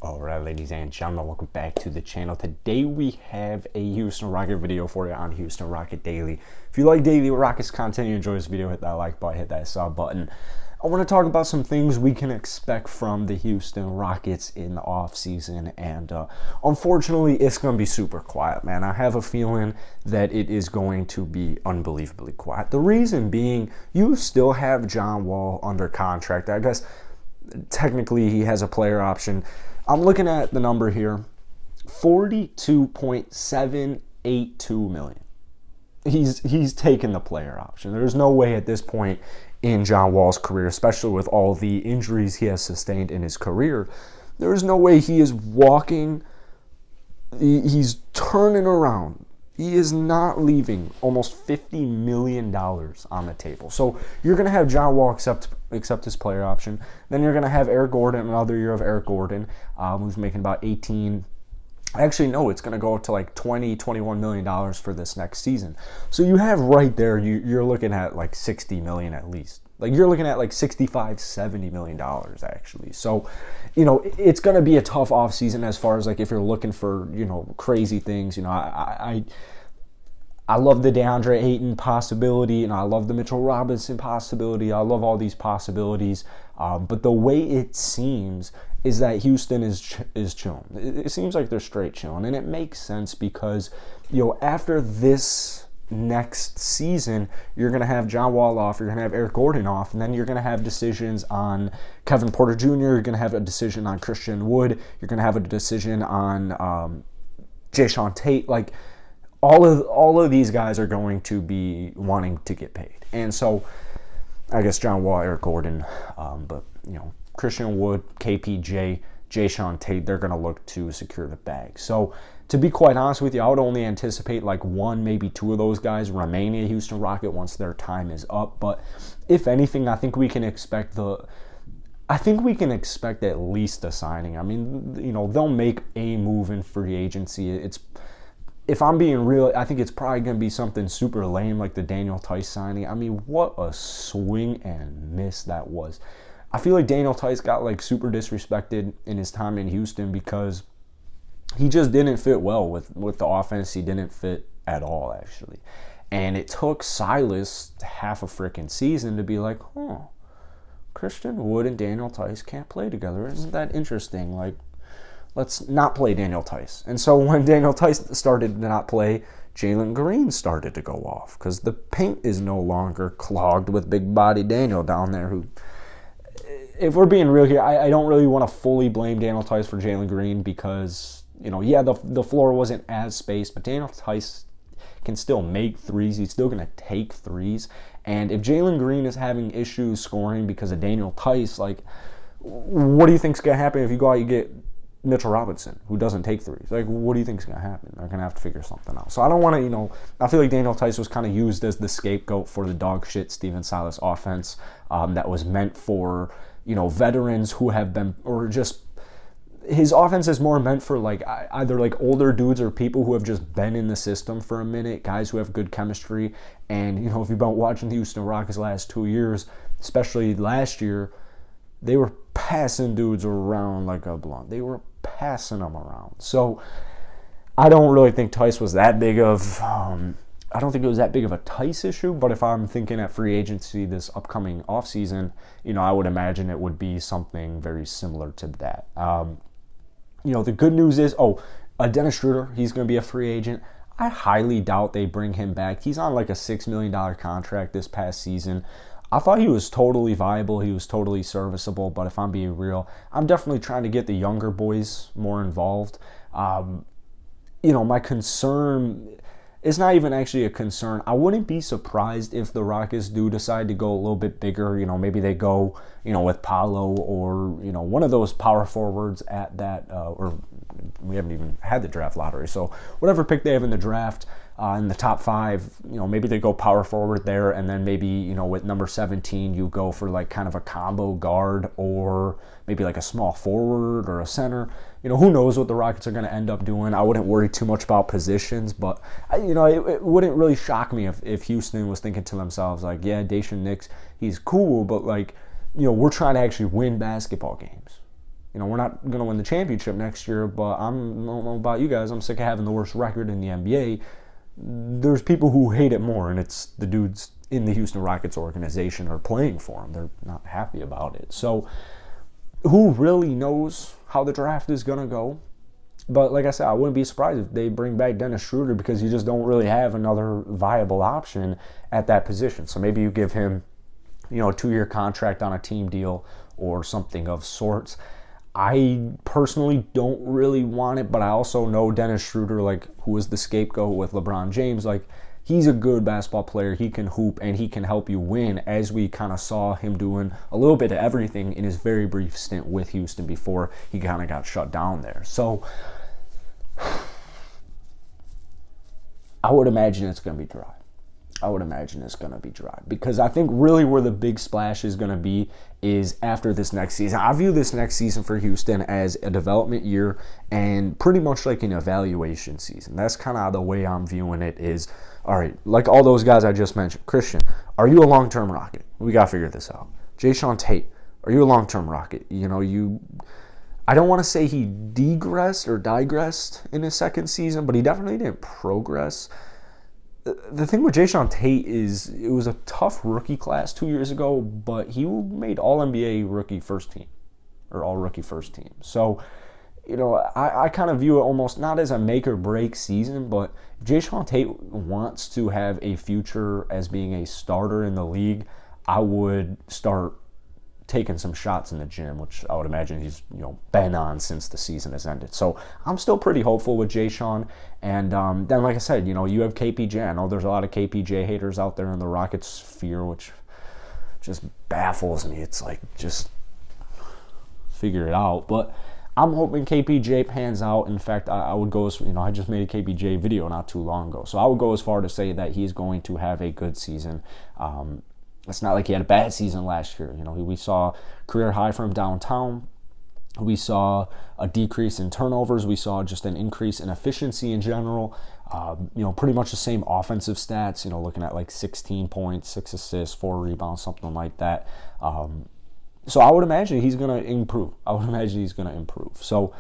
Alright, ladies and gentlemen, welcome back to the channel. Today we have a Houston Rocket video for you on Houston Rocket Daily. If you like daily Rockets content, you enjoy this video, hit that like button, hit that sub button. I want to talk about some things we can expect from the Houston Rockets in the offseason, and unfortunately, it's going to be super quiet, man. I have a feeling that it is going to be unbelievably quiet. The reason being, you still have John Wall under contract. I guess technically he has a player option. I'm looking at the number here, $42.782 million. He's taken the player option. There's no way at this point in John Wall's career, especially with all the injuries he has sustained in his career, there's no way he is walking, he's turning around. He is not leaving almost $50 million on the table. So you're going to have John Wall accept his player option. Then you're going to have Eric Gordon, another year of Eric Gordon, who's making about 18. Actually, no, it's going to go up to like $21 million for this next season. So you have right there, you're looking at like $60 million at least. Like you're looking at like $65-70 million actually. So, you know, it's going to be a tough offseason as far as like if you're looking for, you know, crazy things. You know, I love the DeAndre Ayton possibility, and I love the Mitchell Robinson possibility. I love all these possibilities. But the way it seems is that Houston is chilling. It seems like they're straight chilling, and it makes sense because, you know, after this next season, you're going to have John Wall off, you're going to have Eric Gordon off, and then you're going to have decisions on Kevin Porter Jr., you're going to have a decision on Christian Wood, you're going to have a decision on Jae'Sean Tate. Like, all of these guys are going to be wanting to get paid. And so, I guess John Wall, Eric Gordon, but, you know, Christian Wood, KPJ, Jae'Sean Tate, they're going to look to secure the bag. So, to be quite honest with you, I would only anticipate like one, maybe two of those guys remaining a Houston Rocket once their time is up. But if anything, I think we can expect at least a signing. I mean, you know, they'll make a move in free agency. If I'm being real, I think it's probably going to be something super lame like the Daniel Tice signing. I mean, what a swing and miss that was. I feel like Daniel Tice got like super disrespected in his time in Houston because he just didn't fit well with the offense. He didn't fit at all, actually. And it took Silas half a freaking season to be like, Christian Wood and Daniel Tice can't play together. Isn't that interesting? Like, let's not play Daniel Tice. And so when Daniel Tice started to not play, Jalen Green started to go off because the paint is no longer clogged with big body Daniel down there who, if we're being real here, I don't really want to fully blame Daniel Tice for Jalen Green because, you know, yeah, the floor wasn't as spaced, but Daniel Tice can still make threes. He's still going to take threes. And if Jalen Green is having issues scoring because of Daniel Tice, like, what do you think's going to happen if you go out and you get Mitchell Robinson, who doesn't take threes? Like, what do you think's going to happen? They're going to have to figure something out. So I don't want to, you know, I feel like Daniel Tice was kind of used as the scapegoat for the dog shit Stephen Silas offense that was meant for, you know, veterans who have been, or just, his offense is more meant for like either like older dudes or people who have just been in the system for a minute, guys who have good chemistry. And, you know, if you've been watching the Houston Rockets last 2 years, especially last year, they were passing dudes around like a blunt. They were passing them around. So I don't really think Tice was that big of, I don't think it was that big of a Tice issue, but if I'm thinking at free agency this upcoming offseason, you know, I would imagine it would be something very similar to that. You know, the good news is, Dennis Schroeder, he's going to be a free agent. I highly doubt they bring him back. He's on like a $6 million contract this past season. I thought he was totally viable. He was totally serviceable. But if I'm being real, I'm definitely trying to get the younger boys more involved. You know, my concern, it's not even actually a concern. I wouldn't be surprised if the Rockets do decide to go a little bit bigger. You know, maybe they go, you know, with Paolo or, you know, one of those power forwards at that, or we haven't even had the draft lottery. So whatever pick they have in the draft, in the top 5, you know, maybe they go power forward there, and then maybe, you know, with number 17, you go for like kind of a combo guard or maybe like a small forward or a center. You know, who knows what the Rockets are going to end up doing. I wouldn't worry too much about positions, but, you know, it wouldn't really shock me if Houston was thinking to themselves, like, yeah, Daishen Nix, he's cool, but, like, you know, we're trying to actually win basketball games. we're not going to win the championship next year, but I don't know about you guys, I'm sick of having the worst record in the NBA. There's people who hate it more, and it's the dudes in the Houston Rockets organization are playing for him. They're not happy about it. So who really knows how the draft is going to go? But like I said, I wouldn't be surprised if they bring back Dennis Schroeder, because you just don't really have another viable option at that position. So maybe you give him, a 2-year contract on a team deal or something of sorts. I personally don't really want it, but I also know Dennis Schroeder, who was the scapegoat with LeBron James, he's a good basketball player. He can hoop, and he can help you win, as we kind of saw him doing a little bit of everything in his very brief stint with Houston before he kind of got shut down there. So I would imagine it's going to be dry. Because I think really where the big splash is going to be is after this next season. I view this next season for Houston as a development year and pretty much like an evaluation season. That's kind of the way I'm viewing it is, all right, like all those guys I just mentioned. Christian, are you a long-term Rocket? We got to figure this out. Jae'Sean Tate, are you a long-term Rocket? I don't want to say he digressed in his second season, but he definitely didn't progress. The thing with Jae'Sean Tate is it was a tough rookie class 2 years ago, but he made All-NBA rookie first team, or All-Rookie first team. So, I kind of view it almost not as a make-or-break season, but if Jae'Sean Tate wants to have a future as being a starter in the league, I would start taking some shots in the gym, which I would imagine he's been on since the season has ended. So I'm still pretty hopeful with Jae'Sean. And then, like I said, you have KPJ. I know there's a lot of KPJ haters out there in the Rockets sphere, which just baffles me. It's just figure it out. But I'm hoping KPJ pans out. In fact, I would go as, I just made a KPJ video not too long ago. So I would go as far to say that he's going to have a good season. It's not like he had a bad season last year. We saw career high from downtown. We saw a decrease in turnovers. We saw just an increase in efficiency in general. Pretty much the same offensive stats, looking at 16 points, 6 assists, 4 rebounds, something like that. So I would imagine he's going to improve. So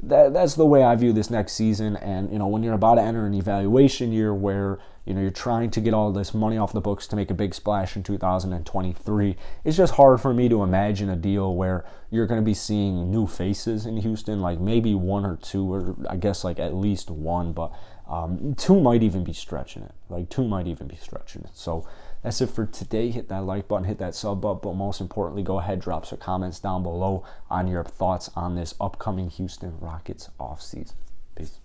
that's the way I view this next season. And, when you're about to enter an evaluation year where, you're trying to get all this money off the books to make a big splash in 2023, it's just hard for me to imagine a deal where you're going to be seeing new faces in Houston, maybe 1 or 2, or I guess at least 1, but 2 might even be stretching it. So that's it for today. Hit that like button, hit that sub button, but most importantly, go ahead, drop some comments down below on your thoughts on this upcoming Houston Rockets offseason. Peace.